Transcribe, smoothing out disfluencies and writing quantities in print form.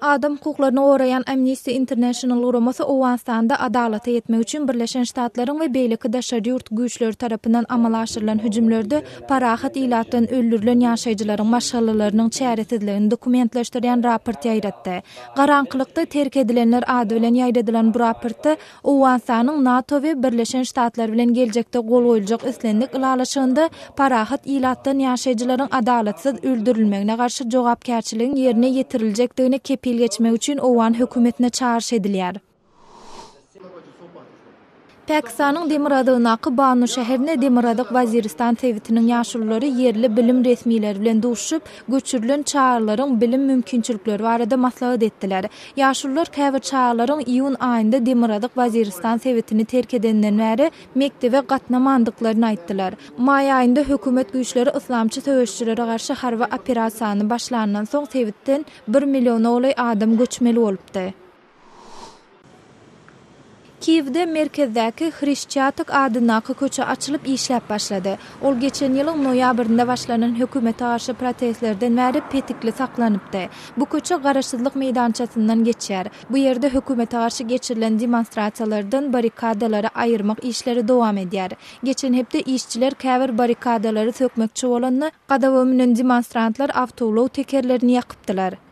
Adam hukuklaryny gorayan Amnesty International guramasy Owganistanda adalata yetmek üçin Birleşen Ştatlaryň we beýleki daşary ýurt güýçleri tarapyndan amala aşyrylan hüjümlerde parahat ilatdan öldürilen ýaşaýjylaryň maşgalalarynyň çäretidligini dokumentleşdirýän raport ýaýratdy. Garanqylykda terk edilenler ady bilen ýaýradylan bu raportda Owganistanyň NATO we Birleşen Ştatlar bilen geljekde gol goýuljak islendik ilalaşygynda parahat ilatdan ýaşaýjylaryň adalatsyz öldürilmegine garşy jogapkärçiligiň ýerine ýetiriljekdigine kepil geçmek üçin Owan hökümetine çağrış edilýär. Pakistanyň Demiradagynaky Banu şäherine Demiradyk Waziristan tewitiniň ýaşulary yerli bilim resmiýetleri bilen duşup göçürilen çağrılaryň bilim mümkinçilikleri barada maslahat etdiler. Ýaşullar käbir çağrılaryň iýun aýynda Demiradyk Waziristan tewitini terk edenden bäri mektebe gatnamandyklaryny aýtdylar. May aýynda hökümet güýçleri islamçy söwüşçilere garşy harby operasiýany başlanandan soň tewitden 1 million olay adam göçmeli bolupdy. Kiev'de merkezdäki Hrischyatyk adynaky köçe açylyp işläp başlady. Ol geçen ýylyň noýabrynda başlanan hökümete garşy protestlerden bäri petikli saklanypdy. Bu köçe garaşsyzlyk meýdançasyndan geçýär. Bu ýerde hökümete garşy geçirilen demonstrasiýalardan barikadalary aýyrmak işleri dowam edýär. Geçen hepde işçiler käbir barikadalary sökmekçi bolanyny gadawa bilen demonstrantlar awtolow tekerlerini ýakypdylar.